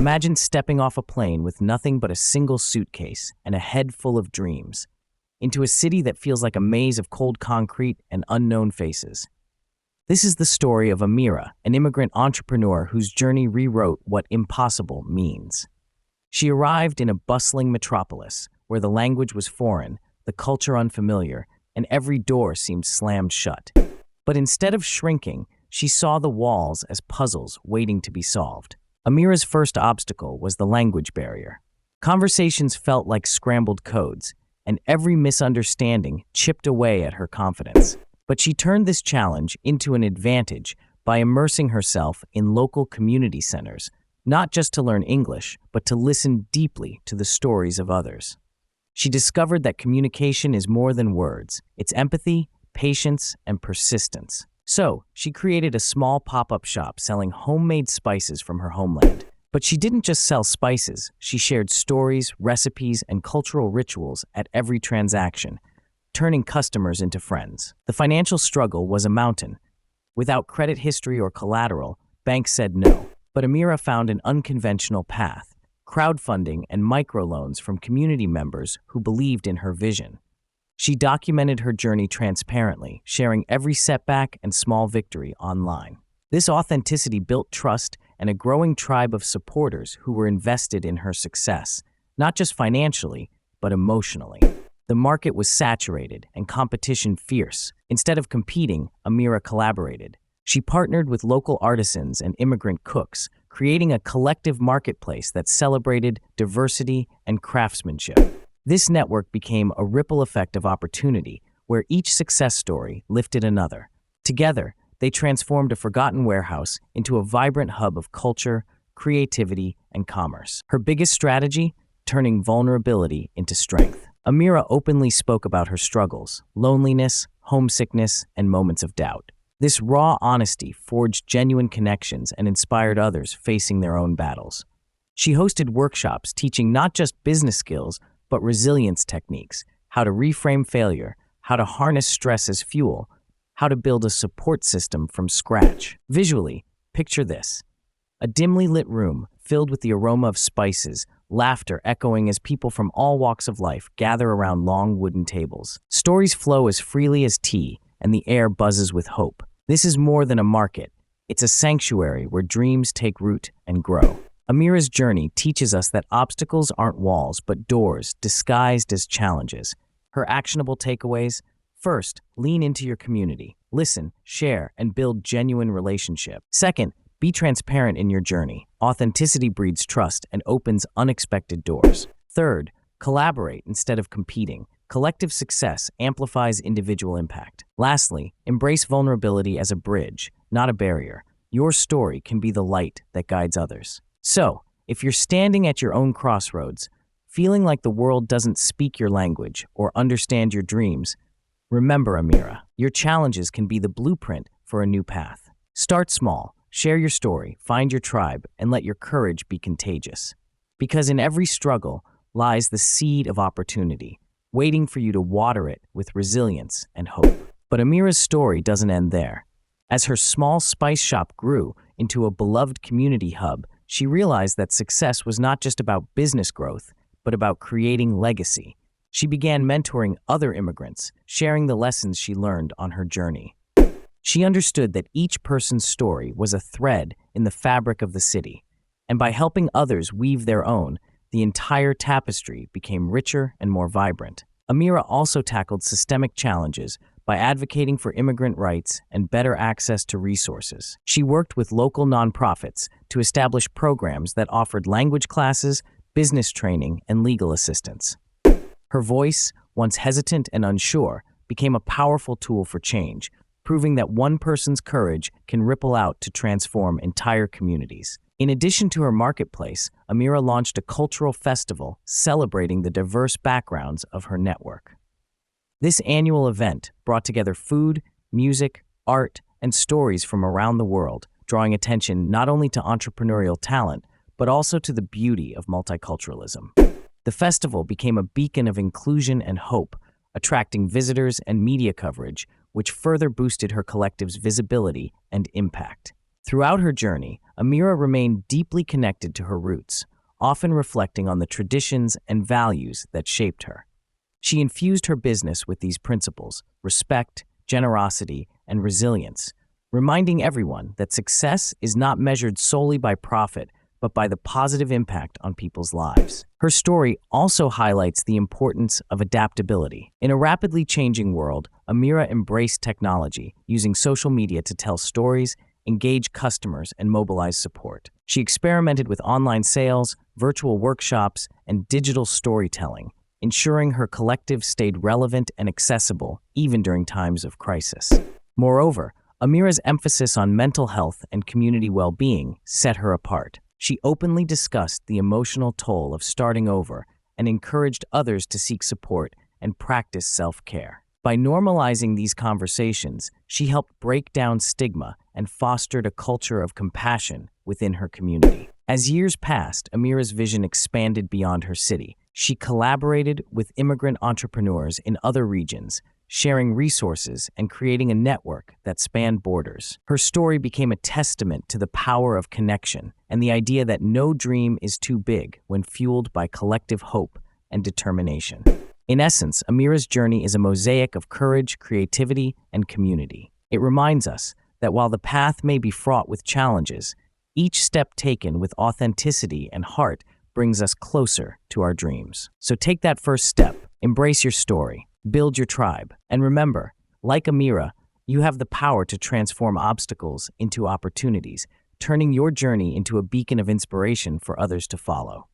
Imagine stepping off a plane with nothing but a single suitcase and a head full of dreams, into a city that feels like a maze of cold concrete and unknown faces. This is the story of Amira, an immigrant entrepreneur whose journey rewrote what impossible means. She arrived in a bustling metropolis where the language was foreign, the culture unfamiliar, and every door seemed slammed shut. But instead of shrinking, she saw the walls as puzzles waiting to be solved. Amira's first obstacle was the language barrier. Conversations felt like scrambled codes, and every misunderstanding chipped away at her confidence. But she turned this challenge into an advantage by immersing herself in local community centers, not just to learn English, but to listen deeply to the stories of others. She discovered that communication is more than words. It's empathy, patience, and persistence. So, she created a small pop-up shop selling homemade spices from her homeland. But she didn't just sell spices, she shared stories, recipes, and cultural rituals at every transaction, turning customers into friends. The financial struggle was a mountain. Without credit history or collateral, banks said no. But Amira found an unconventional path: crowdfunding and microloans from community members who believed in her vision. She documented her journey transparently, sharing every setback and small victory online. This authenticity built trust and a growing tribe of supporters who were invested in her success, not just financially, but emotionally. The market was saturated and competition fierce. Instead of competing, Amira collaborated. She partnered with local artisans and immigrant cooks, creating a collective marketplace that celebrated diversity and craftsmanship. This network became a ripple effect of opportunity, where each success story lifted another. Together, they transformed a forgotten warehouse into a vibrant hub of culture, creativity, and commerce. Her biggest strategy? Turning vulnerability into strength. Amira openly spoke about her struggles, loneliness, homesickness, and moments of doubt. This raw honesty forged genuine connections and inspired others facing their own battles. She hosted workshops teaching not just business skills, but resilience techniques: how to reframe failure, how to harness stress as fuel, how to build a support system from scratch. Visually, picture this: a dimly lit room filled with the aroma of spices, laughter echoing as people from all walks of life gather around long wooden tables. Stories flow as freely as tea, and the air buzzes with hope. This is more than a market. It's a sanctuary where dreams take root and grow. Amira's journey teaches us that obstacles aren't walls, but doors disguised as challenges. Her actionable takeaways: first, lean into your community. Listen, share, and build genuine relationship. Second, be transparent in your journey. Authenticity breeds trust and opens unexpected doors. Third, collaborate instead of competing. Collective success amplifies individual impact. Lastly, embrace vulnerability as a bridge, not a barrier. Your story can be the light that guides others. So, if you're standing at your own crossroads, feeling like the world doesn't speak your language or understand your dreams, remember, Amira, your challenges can be the blueprint for a new path. Start small, share your story, find your tribe, and let your courage be contagious. Because in every struggle lies the seed of opportunity, waiting for you to water it with resilience and hope. But Amira's story doesn't end there. As her small spice shop grew into a beloved community hub, she realized that success was not just about business growth, but about creating legacy. She began mentoring other immigrants, sharing the lessons she learned on her journey. She understood that each person's story was a thread in the fabric of the city, and by helping others weave their own, the entire tapestry became richer and more vibrant. Amira also tackled systemic challenges by advocating for immigrant rights and better access to resources. She worked with local nonprofits to establish programs that offered language classes, business training, and legal assistance. Her voice, once hesitant and unsure, became a powerful tool for change, proving that one person's courage can ripple out to transform entire communities. In addition to her marketplace, Amira launched a cultural festival celebrating the diverse backgrounds of her network. This annual event brought together food, music, art, and stories from around the world, drawing attention not only to entrepreneurial talent, but also to the beauty of multiculturalism. The festival became a beacon of inclusion and hope, attracting visitors and media coverage, which further boosted her collective's visibility and impact. Throughout her journey, Amira remained deeply connected to her roots, often reflecting on the traditions and values that shaped her. She infused her business with these principles: respect, generosity, and resilience, reminding everyone that success is not measured solely by profit, but by the positive impact on people's lives. Her story also highlights the importance of adaptability. In a rapidly changing world, Amira embraced technology, using social media to tell stories, engage customers, and mobilize support. She experimented with online sales, virtual workshops, and digital storytelling, ensuring her collective stayed relevant and accessible even during times of crisis. Moreover, Amira's emphasis on mental health and community well-being set her apart. She openly discussed the emotional toll of starting over and encouraged others to seek support and practice self-care. By normalizing these conversations, she helped break down stigma and fostered a culture of compassion within her community. As years passed, Amira's vision expanded beyond her city. She collaborated with immigrant entrepreneurs in other regions, sharing resources and creating a network that spanned borders. Her story became a testament to the power of connection and the idea that no dream is too big when fueled by collective hope and determination. In essence, Amira's journey is a mosaic of courage, creativity, and community. It reminds us that while the path may be fraught with challenges, each step taken with authenticity and heart brings us closer to our dreams. So take that first step, embrace your story, build your tribe, and remember, like Amira, you have the power to transform obstacles into opportunities, turning your journey into a beacon of inspiration for others to follow.